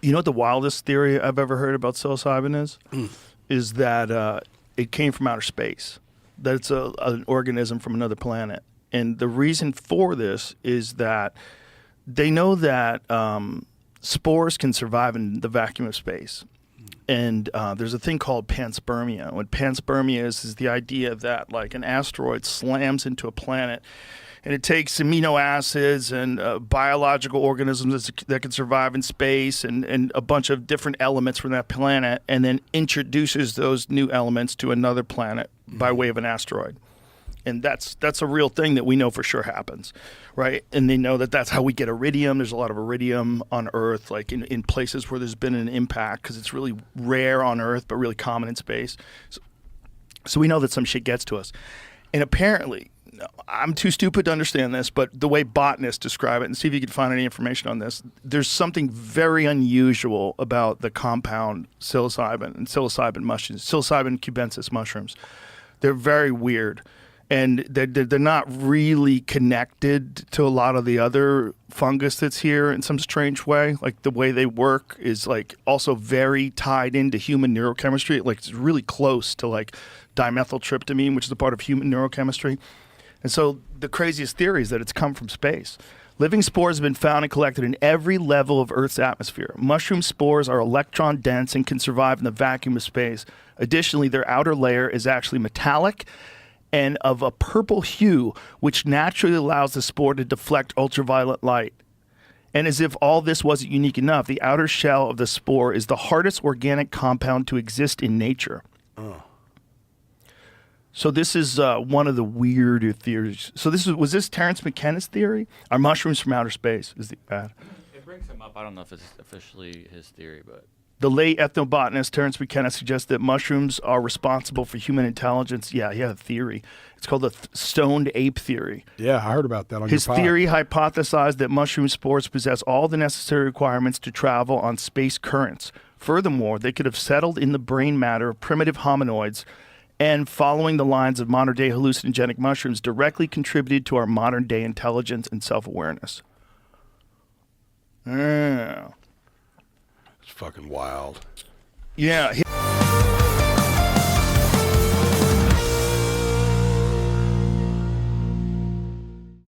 You know what the wildest theory I've ever heard about psilocybin is? Is that it came from outer space. That it's an organism from another planet. And the reason for this is that they know that spores can survive in the vacuum of space. And there's a thing called panspermia. What panspermia is the idea that like an asteroid slams into a planet and it takes amino acids and biological organisms that can survive in space and a bunch of different elements from that planet and then introduces those new elements to another planet by way of an asteroid. And that's a real thing that we know for sure happens, right? And they know that that's how we get iridium. There's a lot of iridium on Earth, like in places where there's been an impact, because it's really rare on Earth, but really common in space. So we know that some shit gets to us. And apparently, I'm too stupid to understand this, but the way botanists describe it, and see if you can find any information on this, there's something very unusual about the compound psilocybin and psilocybin mushrooms, psilocybin cubensis mushrooms. They're very weird. And they're not really connected to a lot of the other fungus that's here in some strange way. Like the way they work is like also very tied into human neurochemistry. Like it's really close to like dimethyltryptamine, which is a part of human neurochemistry. And so the craziest theory is that it's come from space. Living spores have been found and collected in every level of Earth's atmosphere. Mushroom spores are electron dense and can survive in the vacuum of space. Additionally, their outer layer is actually metallic and of a purple hue, which naturally allows the spore to deflect ultraviolet light. And as if all this wasn't unique enough, the outer shell of the spore is the hardest organic compound to exist in nature. Oh. So this is one of the weirder theories. So was this Terence McKenna's theory? Are mushrooms from outer space? Is the bad? It brings him up. I don't know if it's officially his theory, but the late ethnobotanist Terence McKenna suggests that mushrooms are responsible for human intelligence. Yeah, he had a theory. It's called the stoned ape theory. Yeah, I heard about that on His your pod. theory hypothesized that mushroom spores possess all the necessary requirements to travel on space currents. Furthermore, they could have settled in the brain matter of primitive hominoids and, following the lines of modern-day hallucinogenic mushrooms, directly contributed to our modern-day intelligence and self-awareness. Yeah. It's fucking wild. Yeah.